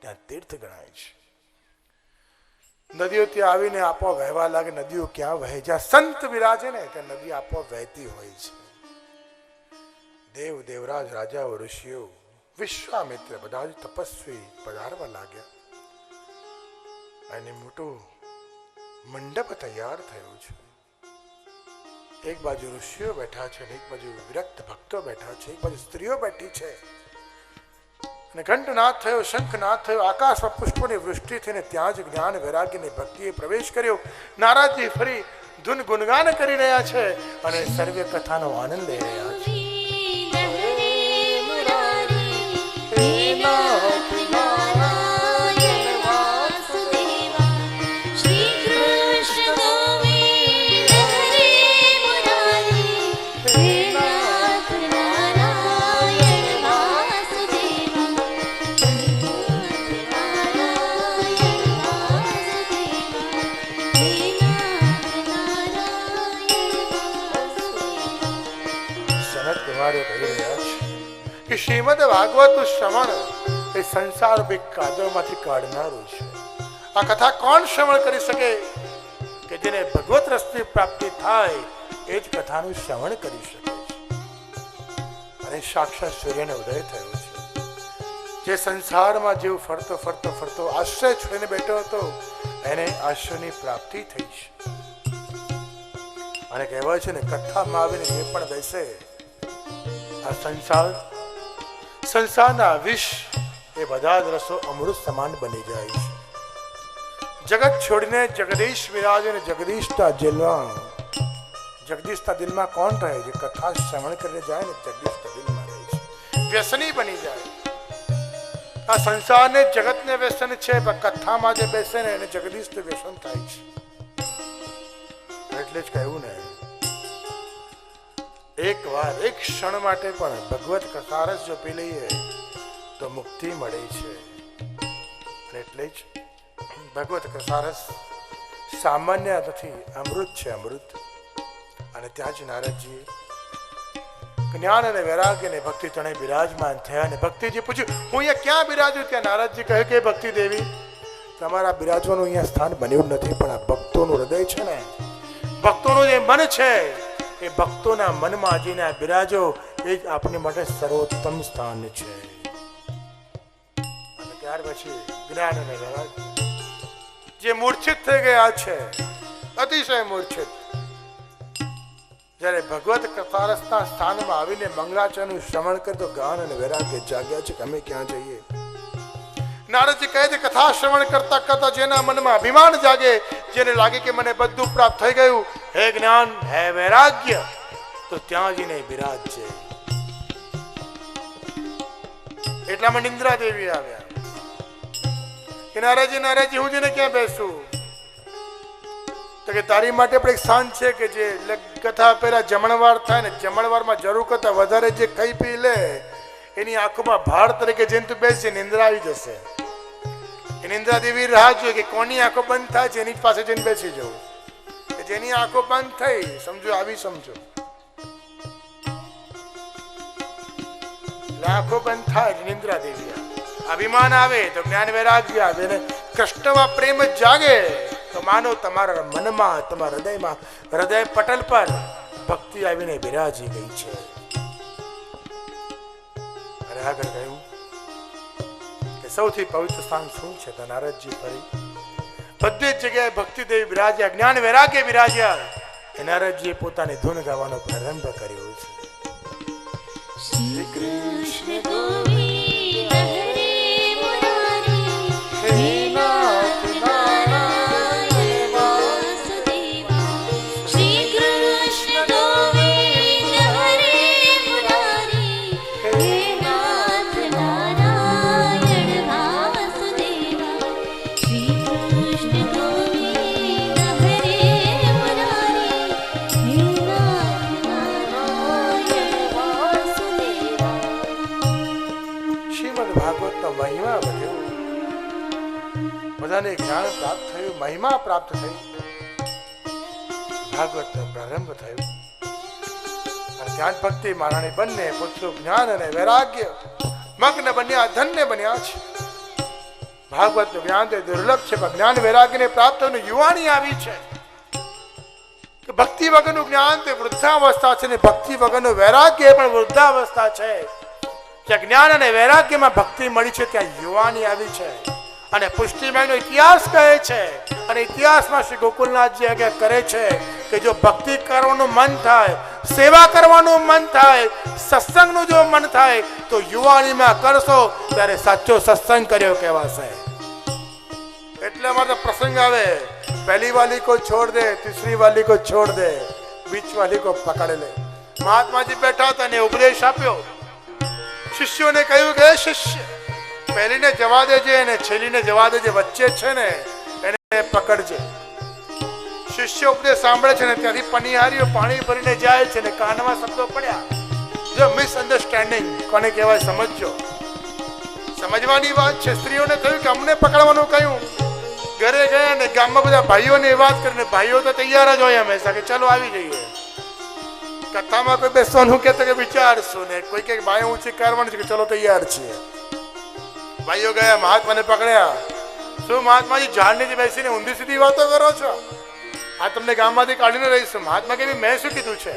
ત્યાં તીર્થ ગણાય છે. નદીઓ ત્યાં આવીને આપો વહેવા લાગે. નદીઓ ક્યાં વહે? જ્યાં સંત વિરાજે ને ત્યાં નદી આપો વહેતી હોય છે. દેવ દેવરાજ રાજાઓ ઋષિઓ વિશ્વામિત્ર બધા જ તપસ્વી પધારવા લાગ્યા. અને મોટું મંડપ તૈયાર થયો છે. એક બાજુ ઋષિઓ બેઠા છે, એક બાજુ વિરક્ત ભક્તો બેઠા છે, એક બાજુ સ્ત્રીઓ બેઠી છે. અને ઘંટનાદ થયો, શંખનાદ થયો, આકાશમાં પુષ્પોની વૃષ્ટિ થઈને ત્યાં જ જ્ઞાન વૈરાગ્યની ભક્તિએ પ્રવેશ કર્યો. નારાજજી ફરી ધૂન ગુણગાન કરી રહ્યા છે અને સર્વે કથાનો આનંદ લઈ રહ્યા છે. શ્રીમદ ભાગવત શ્રવણ એ સંસાર કાદવમાંથી કાઢનારું છે. આ કથા કોણ શ્રવણ કરી શકે? કે જેને ભગવત રસની પ્રાપ્તિ થાય એ જ કથાનું શ્રવણ કરી શકે છે. અને સાક્ષાત સૂર્યનો ઉદય થયો છે. જે સંસારમાં જેવું ફરતો ફરતો ફરતો આશ્રય છોડીને બેઠો હતો એને આશ્રયની પ્રાપ્તિ થઈ છે. અને કહેવાય છે ને, કથામાં આવીને જે પણ બેસે આ સંસારના વિષ એ બધા જ રસો અમૃત સમાન બની જાય છે. જગત છોડીને જગદીશ વિરાજે ને જગદીશના દિલમાં કોણ રહે? જે કથા શ્રવણ કરીને જાય ને જગદીશના દિલમાં રહે છે, વ્યસની બની જાય. આ સંસારને જગતને વ્યસન છે, પણ કથામાં જે બેસે ને એને જગદીશનું વ્યસન થાય છે. એટલે જ કહ્યું ને, એક વાર એક ક્ષણ માટે પણ ભગવત કથારસ જો પી લઈએ તો મુક્તિ મળે છે. એટલે જ ભગવત કથારસ સામાન્ય નથી, અમૃત છે, અમૃત. અને ત્યાં જ નારદજી જ્ઞાન અને વૈરાગ્ય અને ભક્તિ ત્રણેય બિરાજમાન થયા. અને ભક્તિજી પૂછ્યું, હું અહીંયા ક્યાં બિરાજું? ત્યાં નારદજી કહે કે ભક્તિ દેવી, તમારા બિરાજવાનું અહીંયા સ્થાન બન્યું નથી, પણ આ ભક્તોનું હૃદય છે ને, ભક્તોનું જે મન છે એ ભક્તોના મનમાં જઈને બિરાજો, એ જ આપણી માટે સર્વોત્તમ સ્થાન છે. અને ત્યાર પછી જ્ઞાન અને વૈરાગ્ય જે મૂર્છિત થઈ ગયા છે, અતિશય મૂર્છિત, જ્યારે ભગવત કથારસના સ્થાનમાં આવીને મંગલાચરણનું શ્રવણ કરે તો જ્ઞાન અને વૈરાગ્ય જાગ્યા છે કે અમે ક્યાં જઈએ. નારદજી કહે છે, કથા શ્રવણ કરતા કરતા જેના મનમાં અભિમાન જાગે, જેને લાગે કે મને બધું પ્રાપ્ત થઈ ગયું, હે જ્ઞાન હે વૈરાગ્ય, તો ત્યાં જઈને બિરાજશે. એટલામાં નિંદ્રા દેવી આવ્યા. કે નારાજી નારાજી હું જઈને ક્યાં બેસું? તો કે તારી માટે પણ એક સ્થાન છે કે જે કથા પહેલા જમણવાર થાય ને જમણવારમાં જરૂર કરતા વધારે જે ખાઈ પી લે એની આંખોમાં ભાર તરીકે જઈને તું બેસી નિંદ્રા આવી જશે. એ નિંદ્રા દેવી રાહ જોઈએ કે કોની આંખો બંધ થાય છે એની પાસે જઈને બેસી જવું. જેની આંખો બંધ થઈ સમજો આવી સમજો આંખો બંધ થાય નિંદ્રા દેવી અભિમાન આવે તો જ્ઞાન વૈરાગ્ય આવે ને કૃષ્ણમાં પ્રેમ જાગે તો માનો તમારા મનમાં તમારા હૃદયમાં હૃદય પટલ પર ભક્તિ આવીને બિરાજી ગઈ છે. અને આગળ કહ્યું કે સૌથી પવિત્ર સ્થાન શું છે? તો નારદજી ફરી બધી જ જગ્યાએ ભક્તિ દેવી બિરાજ્યા, જ્ઞાન વૈરાગ્ય બિરાજ્યા. નારદજીએ પોતાની ધૂન ગાવાનો પ્રારંભ કર્યો છે. શ્રી કૃષ્ણ ગોવિંદ હરે મુરારી હે નાથ નારાયણ વાસુદેવા. શ્રી કૃષ્ણ ગોવિંદ હરે મુરારી હે નાથ નારાયણ વાસુદેવા. શ્રી કૃષ્ણ ગોવિંદ હરે મુરારી હે નાથ નારાયણ વાસુદેવા. શ્રીમદ ભાગવતનો મહિમા વધ્યો, બધાને જ્ઞાન પ્રાપ્ત થયું, મહિમા પ્રાપ્ત થઈ, ભાગવતનો પ્રારંભ થયો. અને ધ્યાન ભક્તિ મહારાણી બંને પુત્રો જ્ઞાન અને વૈરાગ્ય મગ્ન બન્યા, ધન્ય બન્યા છે. ભાગવતનું જ્ઞાન તે દુર્લભ છે, પણ જ્ઞાન વૈરાગ્યને પ્રાપ્ત થઈને યુવાની આવી છે. કે ભક્તિ વગરનું જ્ઞાન તે વૃદ્ધાવસ્થા છે ને ભક્તિ વગરનું વૈરાગ્ય પણ વૃદ્ધાવસ્થા છે. જ્યાં જ્ઞાન અને વૈરાગ્યમાં ભક્તિ મળી છે ત્યાં યુવાની આવી છે. અને પુષ્ટિમયનો ઇતિહાસ કહે છે, અને ઇતિહાસમાં શ્રી ગોકુલનાથજી આજ્ઞા કરે છે કે જો ભક્તિ કરવાનું મન થાય, સેવા કરવાનું મન થાય, સત્સંગનું જો મન થાય તો યુવાનીમાં કરશો ત્યારે સાચો સત્સંગ કર્યો કહેવાશે. એટલે અમારે તો પ્રસંગ આવે, પહેલી વાલી को छोड़ दे, तीसरी वाली को छोड़ दे, बीच वाली को पकड़ ले. મહાત્માજી બેઠા હતા ને ઉપદેશ આપ્યો. શિષ્યોને કહ્યું કે શિષ્ય પહેલીને જવા દેજે અને છેલ્લીને જવા દેજે, વચ્ચે છે ને એને પકડજે. શિષ્ય ઉપદેશ સાંભળે છે ને ત્યાંથી પનિહારીઓ પાણી ભરીને જાય છે ને કાનમાં શબ્દો પડ્યા. જો મિસઅન્ડરસ્ટેન્ડિંગ કોને કહેવાય સમજજો, સમજવાની વાત છે. સ્ત્રીઓને કહ્યું કે અમને પકડવાનું કહ્યું. ઘરે ગયા ને ગામમાં બધા ભાઈઓને વાત કરીને ભાઈઓ તો તૈયાર જ હોય હંમેશા કે ચલો આવી જઈએ. કથામાં કોઈ બેસવાનું કહેતો કે વિચારશું ને કોઈ કે બાય ઊંચી કરવાની છે કે ચલો તૈયાર છીએ. ભાઈઓ ગયા, મહાત્માને પકડ્યા. શું મહાત્માજી ઝાડ નીચે બેસીને ઊંધી સીધી વાતો કરો છો? આ તમને ગામમાંથી કાઢીને રહીશું. મહાત્મા કે મેં શું કીધું છે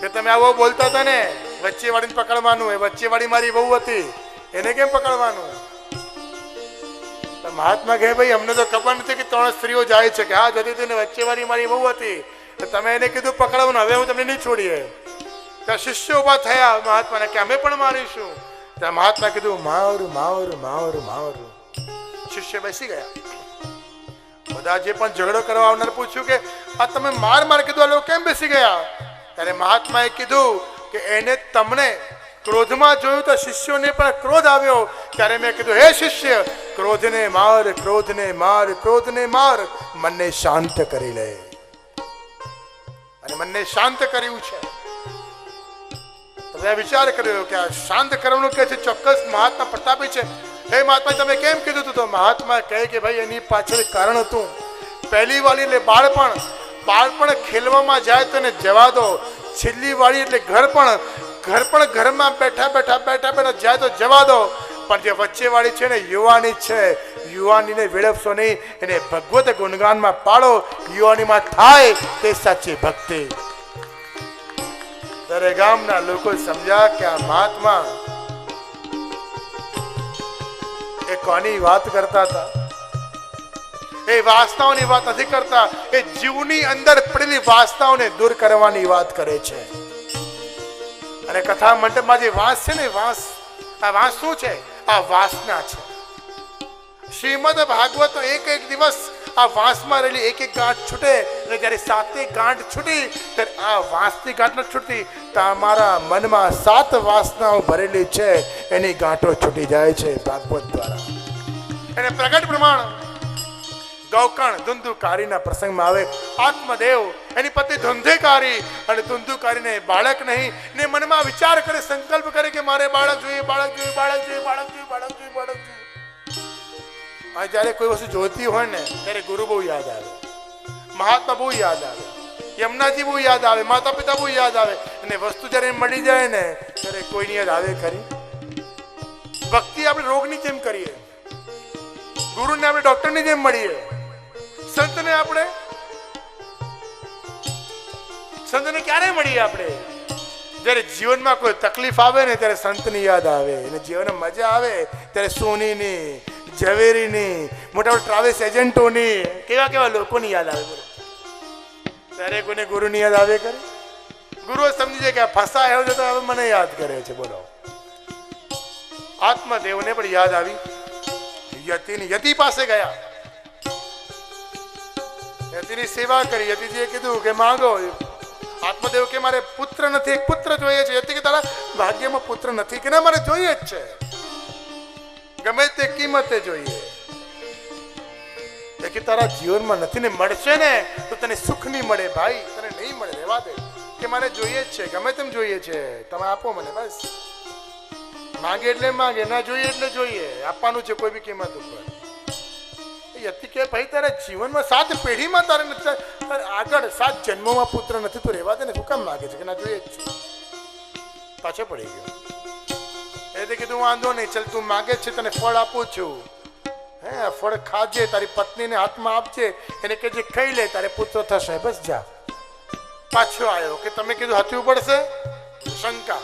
કે તમે આવો બોલતા હતા ને વચ્ચે વાળીને પકડવાનું? એ વચ્ચે વાળી મારી બહુ હતી, એને કેમ પકડવાનું? મહાત્મા કહે ભાઈ અમને તો ખબર નથી કે 3 સ્ત્રીઓ જાય છે. કે હા જતી હતી ને વચ્ચે વાળી મારી બહુ હતી, તમે એને કીધું પકડવાનું, હવે હું તમને નહીં છોડીએ. ત્યાં શિષ્યો ઉભા થયા મહાત્માને કે અમે પણ મારીશું. ત્યાં મહાત્મા કીધું માવરું માવરું માવરું માવરું. શિષ્ય બેસી ગયા. બધા જે પણ ઝઘડો કરવા આવનાર પૂછ્યું કે આ તમે માર માર કીધું, આ લોકો કેમ બેસી ગયા? ત્યારે મહાત્માએ કીધું કે એને તમને ક્રોધમાં જોયું તો શિષ્યોને પણ ક્રોધ આવ્યો. ત્યારે મેં કીધું હે શિષ્ય, ક્રોધને માર, ક્રોધને માર, ક્રોધને માર, મનને શાંત કરી લે. અને મનને શાંત કર્યું છે. તમે વિચાર કર્યો કે આ શાંત કરવાનું કે છે ચોક્કસ મહાત્મા પ્રતાપી છે. હે મહાત્મા તમે કેમ કીધું તું? તો મહાત્મા કહે કે ભાઈ એની પાછળ કારણ હતું. પહેલી વાળી એટલે બાળપણ ખેલવામાં જાય તો એને જવા દો. છેલ્લી વાળી એટલે ઘરમાં બેઠા જાય તો જવા દો. પણ જે વચ્ચે વાળી છે ને યુવાની છે, યુવાનીને વેડફશો નહીં, એને ભગવત ગુણગાનમાં પાડો. યુવાનીમાં થાય તે સાચી ભક્તિ. દરેક ગામના લોકો સમજ્યા કે આ મહાત્મા એ કોની વાત કરતા હતા? એ વાસનાઓની વાત નથી કરતા, એ જીવની અંદર પડેલી વાસનાઓને દૂર કરવાની વાત કરે છે. અને કથા મંડપમાં જે વાસ છે ને, આ વાસ શું છે? આ વાસના છે. શ્રીમદ ભાગવત એક દિવસ આ વાંસમાં રહેલી એક ગાંઠ છૂટે, અને જ્યારે 7 ગાંઠ છૂટી ત્યારે આ વાંસની ગાંઠ ન છૂટતી, તમારા મનમાં 7 વાસનાઓ ભરેલી છે એની ગાંઠો છૂટી જાય છે ભાગવત દ્વારા. એને પ્રગટ પ્રમાણ ગૌકર્ણ ધુંધુકારીના પ્રસંગમાં આવે આત્મદેવ એની પત્ની ધુંધેકારી અને ધુંધુકારીને બાળક નહીં ને મનમાં વિચાર કરે, સંકલ્પ કરે કે મારે બાળક જોઈએ, બાળક જોઈએ, બાળક જોઈએ, બાળક જોઈએ, બાળક જોઈએ, બાળક જોઈએ. અને જ્યારે કોઈ વસ્તુ જોઈતી હોય ને ત્યારે ગુરુ બહુ યાદ આવે, મહાત્મા બહુ યાદ આવે, યમુનાજી બહુ યાદ આવે, માતા પિતા બહુ યાદ આવે. અને વસ્તુ જ્યારે મળી જાય ને ત્યારે કોઈની યાદ આવે ખરી? ભક્તિ આપણે રોગની જેમ કરીએ, ગુરુને આપણે ડોક્ટરની જેમ મળીએ, સંતને ક્યારે મળીએ? આપણે જ્યારે જીવનમાં કોઈ તકલીફ આવે ને ત્યારે સંતની યાદ આવે, અને જીવનમાં મજા આવે ત્યારે સોનીની, ઝવેરીની, મોટા મોટા ટ્રાવેલ્સ એજન્ટોની, કેવા કેવા લોકોની યાદ આવે. બોલો, ત્યારે કોઈને ગુરુની યાદ આવે કરે? ગુરુ સમજી જાય કે ફસાયો છે તો હવે મને યાદ કરે છે. બોલો, આત્મદેવને પણ યાદ આવી. યતિ પાસે ગયા, યતિની સેવા કરી. યતિજીએ કીધું કે માંગો. આત્મદેવ કે મારે પુત્ર નથી, એક પુત્ર જોઈએ છે. યતિ કે તારા ભાગ્યમાં પુત્ર નથી? કે ના, મારે જોઈએ જ છે, ગમે તે કિંમતે જોઈએ. કે તારા જીવનમાં નથી ને મળશે ને તો તને સુખ નહીં મળે ભાઈ, તને નહીં મળે, રહેવા દે. કે મારે જોઈએ જ છે, ગમે તેમ જોઈએ છે, તમે આપો મને બસ. માંગે એટલે માંગે, ના જોઈએ એટલે જોઈએ, આપવાનું છે કોઈ બી કિંમત ઉપર. યતિ કે ભાઈ તારા જીવનમાં 7 પેઢીમાં તારે નથી, આગળ 7 જન્મોમાં પુત્ર નથી, તો રહેવા દે ને, શું કામ માંગે છે? કે ના જોઈએ જ છે. પાછો પડી ગયો. એટલે કીધું વાંધો નહીં, ચાલ તું માંગે છે તને ફળ આપું છું. હે, ફળ ખાજે, તારી પત્નીને હાથમાં આપજે, એને કે જે ખાઈ લે તારે પુત્ર થશે. બસ જા. પાછો આવ્યો કે તમે કીધું હાથવું પડશે, શંકા.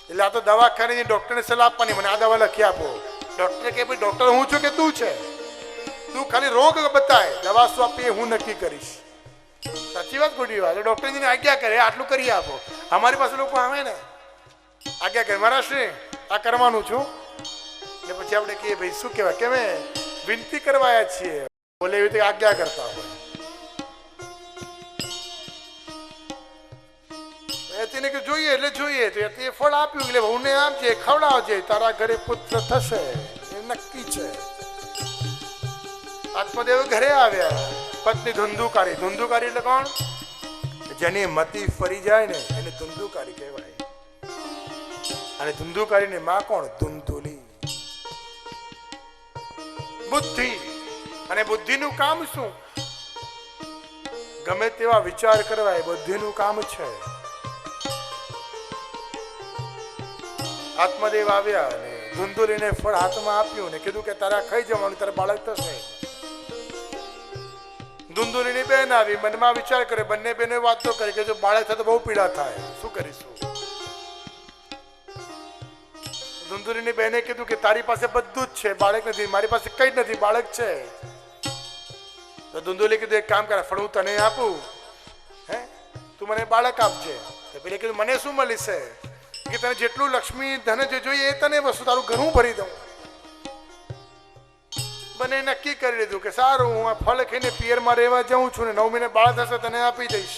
એટલે આ તો દવાખાને ડોક્ટરને સલાહ આપવાની, મને આ દવા લખી આપો. ડોક્ટર કે ભાઈ ડોક્ટર હું છું કે તું છે? તું ખાલી રોગ બતાય, દવા શું આપીએ હું નક્કી કરીશ. સાચી વાત ખોટી વાત? ડોક્ટરજીને આજ્ઞા કરે આટલું કરી આપો. અમારી પાસે લોકો આવે ને આજ્ઞા કરે, મારા શ્રી આ કરવાનું છું, ને પછી આપણે કહીએ ભાઈ શું કહેવાય કે અમે વિનંતી કરવાયા છીએ, બોલે એવી રીતે આજ્ઞા કરતા હોય. યતિને કે જોઈએ એટલે જોઈએ, તો યતિએ ફળ આપ્યું એટલે વહુને આપજે, ખવડાવજે, તારા ઘરે પુત્ર થશે, એ નક્કી છે. આત્મદેવ ઘરે આવ્યા. પત્ની ધુંધુકારી. ધુંધુકારી એટલે કોણ? જેની મતી ફરી જાય ને એને ધુંધુકારી કહેવાય. અને ધુંધુકારીની માં કોણ? ધુંધુલી. બુદ્ધિ. અને બુદ્ધિનું કામ શું? ગમે તેવા વિચાર કરવા એ બુદ્ધિનું કામ છે. આત્મદેવ આવ્યા અને ધુંધુલીને ફળ હાથમાં આપ્યું ને કીધું કે તારા ખાઈ જવાનું, તારા બાળક થશે. ધુંધુલીની બેન આવી, મનમાં વિચાર કરે, બંને બેને વાતો કરી કે જો બાળક થાય તો બહુ પીડા થાય, શું કરીશું? ધુંધુલીની બેને કીધું કે તારી પાસે બધું જ છે, બાળક નથી. મારી પાસે કઈ જ નથી, બાળક છે. તો ધુંધુલી કીધું એક કામ કર, ફળ હું તને આપું, હે તું મને બાળક આપજે. તો પેલે કીધું મને શું મળશે? કે તને જેટલું લક્ષ્મી ધન જે જોઈએ એ તને વસ્તુ, તારું ઘર હું ભરી દઉં. બંને નક્કી કરી લીધું કે સારું, હું આ ફળ ખાઈને પિયરમાં રહેવા જાઉં છું ને 9 મહિને બાળ થશે તને આપી દઈશ.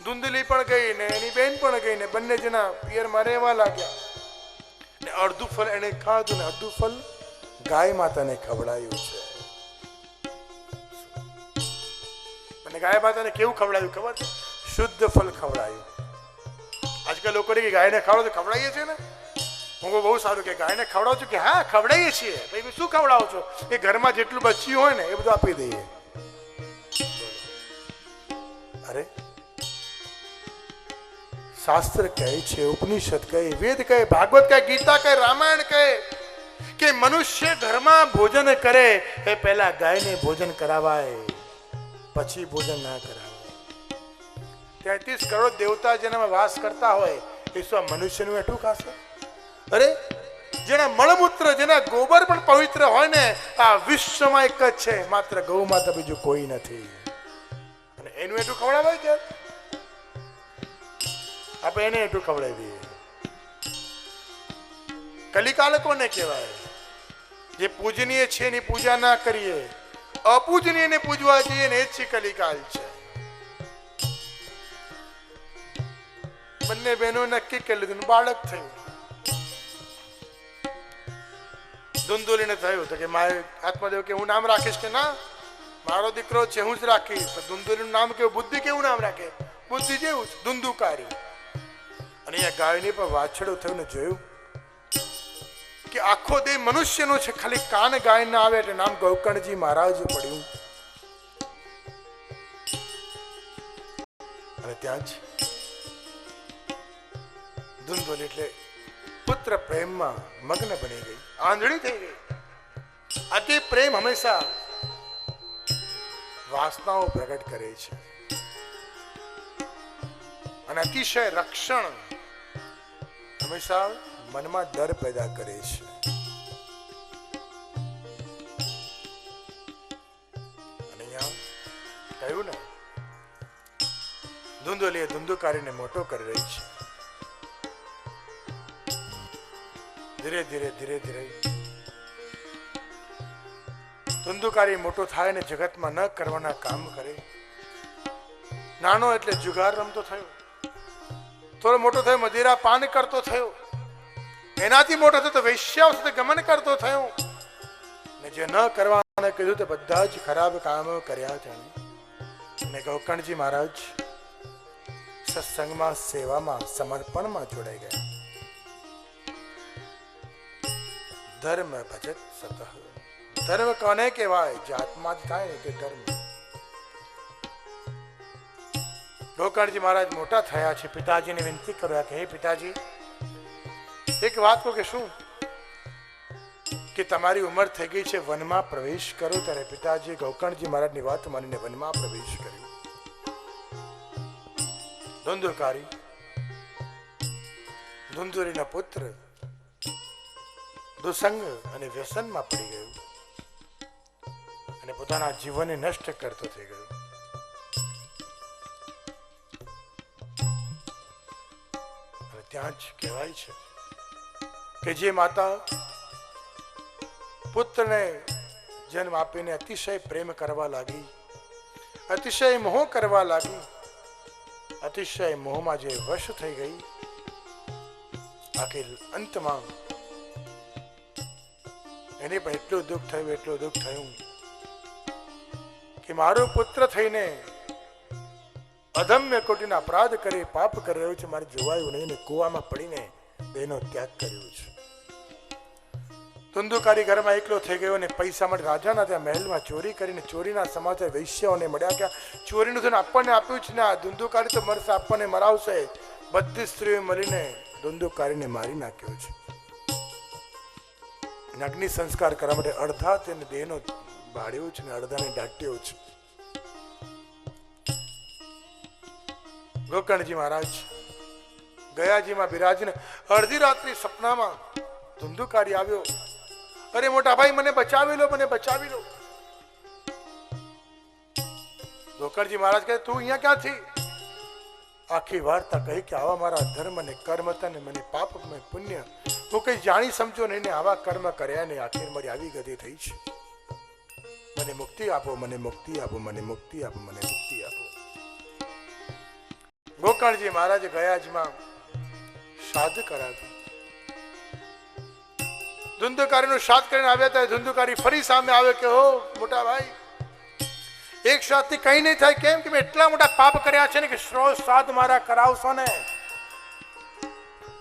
ધુંધલી પણ ગઈ ને એની બેન પણ ગઈ ને બંને જણા પિયરમાં રહેવા લાગ્યા. ને અડધું ફળ એને ખાધું ને અડધું ફળ ગાય માતાને ખવડાયું છે. અને ગાય માતાને કેવું ખવડાયું ખબર છે? શુદ્ધ ફળ ખવડાયું. આજકાલ લોકો કે ગાયને ખવડાવો તો ખવડાવીએ છીએ ને, હું બહુ સારું કે ગાયને ખવડાવું છું, કે હા ખવડાવીએ છીએ. ભાઈ શું ખવડાવો છો? એ ઘરમાં જેટલું બચ્યું હોય ને એ બધું આપી દઈએ. અરે શાસ્ત્ર કહે છે, ઉપનિષદ કહે, વેદ કહે, ભાગવત કહે, ગીતા કહે, રામાયણ કહે કે મનુષ્ય ઘરમાં ભોજન કરે એ પહેલા ગાયને ભોજન કરાવાય, પછી ભોજન ના કરાવાય. 33 કરોડ દેવતા જેનામાં વાસ કરતા હોય એ શું મનુષ્યનું એટલું ખાશે? અરે જેના મળમૂત્ર, જેના ગોબર પણ પવિત્ર હોય ને, આ વિશ્વમાં એક જ છે, માત્ર ગૌ માતા, બીજું કોઈ નથી. અને એનું એટલું ખવડાવાય કે આપણે એને એટલું ખવડાવી દઈએ. કલિકાલ કોને કહેવાય? જે પૂજનીય છે એની પૂજા ના કરીએ, અપૂજનીય ને પૂજવા જઈએ ને એ જ કલિકાલ છે. બંને બહેનો નક્કી કરી લીધું, બાળક થયું. ધુંધુલીને થયું તો કે મારે આત્મદેવ કે હું નામ રાખીશ કે ના, મારો દીકરો છે હું જ રાખીશ. તો ધુંધુલીનું નામ કેવું? બુદ્ધિ કેવું નામ રાખે? બુદ્ધિ જેવું જ, ધુંધુકારી. અને અહીંયા ગાયની પર વાછડું થયું ને જોયું કે આખો દેહ મનુષ્યનો છે, ખાલી કાન ગાય ના આવે એટલે નામ ગોકર્ણજી મહારાજ પડ્યું. અને ત્યાં જ ધુંધુલી એટલે પુત્ર પ્રેમમાં મગ્ન બની ગઈ, આંધળી થઈ ગઈ. અતિ પ્રેમ હંમેશા વાસનાઓ પ્રગટ કરે છે અને અતિશય રક્ષણ હંમેશા મનમાં ડર પેદા કરે છે. અને અહીંયા કહ્યું ને, ધુંધુલીએ ધુંધુકારીને મોટો કરી રહી છે. ધીરે ધીરે ધીરે ધીરે ધુંધુકારી મોટો થાય ને જગતમાં ન કરવાના કામ કરે. નાનો એટલે જુગાર રમતો થયો, થોડો મોટો થયો મદિરા પાન કરતો થયો, એનાથી મોટો થયો તો વૈશ્યાઓ સાથે ગમન કરતો થયો. ને જે ન કરવાના કીધું તે બધા જ ખરાબ કામો કર્યા છે. અને ગોકર્ણજી મહારાજ સત્સંગમાં, સેવામાં, સમર્પણમાં જોડાઈ ગયા. ધર્મ ભજત સતઃ. ધર્મ કોને કહેવાય? જે આત્માથી થાય ને તે ધર્મ. ગોકર્ણજી મહારાજ મોટા થયા છે. પિતાજીને વિનંતી કર્યા કે હે પિતાજી, એક વાત કહો કે શું કે તમારી ઉંમર થઈ ગઈ છે, વનમાં પ્રવેશ કરો. ત્યારે પિતાજી ગોકર્ણજી મહારાજની વાત માનીને વનમાં પ્રવેશ કર્યો. ધુંધુકારી ધુંધુરીના પુત્ર દુસંગ અને વ્યસનમાં પડી ગયું અને પોતાના જીવનને નષ્ટ કરતો થઈ ગયો. અને ત્યાં જ કહેવાય છે કે જે માતા પુત્રને જન્મ આપીને અતિશય પ્રેમ કરવા લાગી, અતિશય મોહ કરવા લાગી, અતિશય મોહમાં જે વશ થઈ ગઈ, આખી અંતમાં એને પણ એટલું દુઃખ થયું, એટલું દુઃખ થયું કે મારો પુત્ર થઈને અધમ્ય કોટીના અપરાધ કરી, પાપ કરી રહ્યો છે, મારે જોવાયું નહીં ને કુવામાં પડીને તેનો ત્યાગ કર્યો છે. ધુંધુકારી ઘરમાં એકલો થઈ ગયો અને પૈસા માટે રાજાના ત્યાં મહેલમાં ચોરી કરીને ચોરીના સમાચાર વૈશ્યાઓને મળ્યા કે ચોરીનું ધન આપણને આપ્યું છે ને આ ધુંધુકારી તો મરશે, આપણને મરાવશે. બધી સ્ત્રીઓ મળીને ધુંધુકારીને મારી નાખ્યો છે. અગ્નિ સંસ્કાર કરવા માટે અડધા તેને દેહનો બાળ્યો છે ને અડધાને દાટ્યો છે. ગોકર્ણજી મહારાજ ગયાજીમાં બિરાજીને અડધી રાત્રિ સપનામાં ધુંધુકારી આવ્યો. અરે મોટા ભાઈ, મને બચાવી લો, મને બચાવી લો. ગોકર્ણજી મહારાજ કહે તું અહીંયા ક્યાંથી? આખી વાર્તા કહી કે આવા મારા ધર્મ ને કર્મ હતા ને મને પાપ મેં પુણ્ય હું કઈ જાણી સમજો નહીં ને આવા કર્મ કર્યા ને આખીર મારી આવી ગતિ થઈ છે. મને મુક્તિ આપો, મને મુક્તિ આપો, મને મુક્તિ આપો, મને મુક્તિ આપો. ગોકર્ણજી મહારાજ ગયાજીમાં શ્રાદ્ધ કરાવ્યું. ધુંધુકારીનું શ્રાદ્ધ કરીને આવ્યા હતા. ધુંધુકારી ફરી સામે આવે કે હો મોટા ભાઈ, એક શ્રાદ્ધથી કઈ નહીં થાય. કેમ કે મેં એટલા મોટા પાપ કર્યા છે ને કે શ્રાદ્ધ મારા કરાવશો ને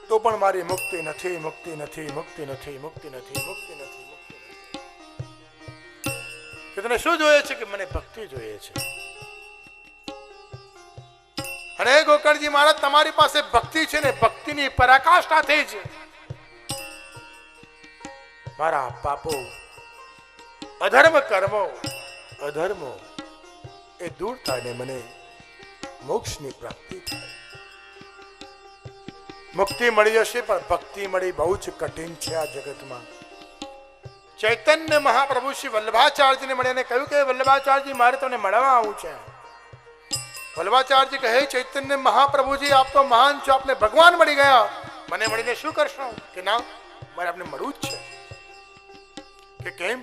તો પણ મારી મુક્તિ નથી, મુક્તિ નથી, મુક્તિ નથી, મુક્તિ નથી, મુક્તિ નથી, મુક્તિ નથી. કે તને શું જોઈએ છે? કે મને ભક્તિ જોઈએ છે. અને ગોકર્ણજી મહારાજ તમારી પાસે ભક્તિ છે ને ભક્તિની પરાકાષ્ઠા થઈ છે. મારા પાપો, અધર્મ કર્મો, અધર્મો એ દૂર થાય ને મને મોક્ષની પ્રાપ્તિ થાય. મુક્તિ મળી જશે પણ ભક્તિ મળી બહુ જ કઠિન છે આ જગતમાં. ચૈતન્ય મહાપ્રભુ શ્રી વલ્લભાચાર્યજીને મળીને કહ્યું કે વલ્લભાચાર્યજી મારે તમને મળવા આવું છે. વલ્લભાચાર્યજી કહે ચૈતન્ય મહાપ્રભુજી આપ તો મહાન છો, આપને ભગવાન મળી ગયા, મને મળીને શું કરશો? કે ના, મારે આપને મળવું જ છે. કે કેમ?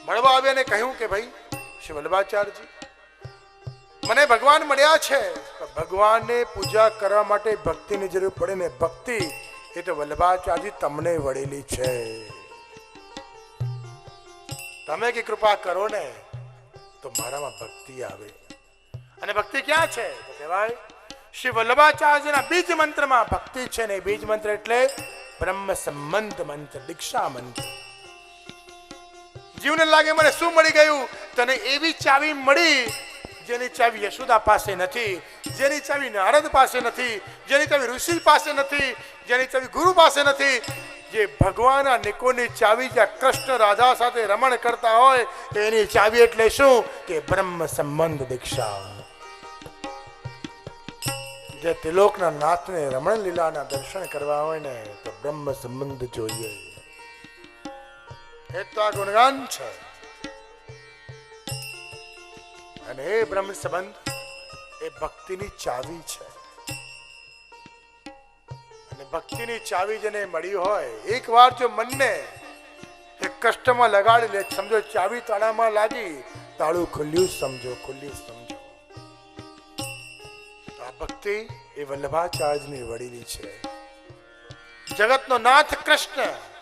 મળવા આવ્યા ને કહ્યું કે ભાઈ શ્રી વલ્લભાચાર્યજી મને ભગવાન મળ્યા છે, ભગવાનને પૂજા કરવા માટે ભક્તિની જરૂર પડે ને ભક્તિ એ તો વલ્લભાચાર્યજી તમને વળેલી છે. તમે કે કૃપા કરો ને તો મારામાં ભક્તિ આવે. અને ભક્તિ ક્યાં છે તો કહેવાય શ્રી વલ્લભાચાર્યના બીજ મંત્રમાં ભક્તિ છે ને. બીજ મંત્ર એટલે બ્રહ્મ સંબંધ મંત્ર, દીક્ષા મંત્ર. જીવને લાગે મને શું મળી ગયું? તને એવી ચાવી મળી જેની ચાવી યશોદા પાસે નથી, જેની ચાવી નારદ પાસે નથી, જેની ચાવી ઋષિ પાસે નથી, જેની ચાવી ગુરુ પાસે નથી. જે ભગવાનના નિકોની ચાવી જ્યાં કૃષ્ણ રાધા સાથે રમણ કરતા હોય એની ચાવી એટલે શું? કે બ્રહ્મ સંબંધ દીક્ષા. જે ત્રિલોકના નાથને રમણ લીલાના દર્શન કરવા હોય ને તો બ્રહ્મ સંબંધ જોઈએ. એ તો આ ગુણગાન છે. અને એ બ્રહ્મ સંબંધ એ ભક્તિની ચાવી છે. અને ભક્તિની ચાવી જેને મળી હોય, એક વાર જો મનને એ કષ્ટમાં લગાડી લે, સમજો ચાવી તાળામાં લાગી, તાળું ખુલ્યું સમજો, ખુલ્યું સમજો. આ ભક્તિ એ વલ્લભાચાર્યની વડીલી છે. જગતનો નાથ કૃષ્ણ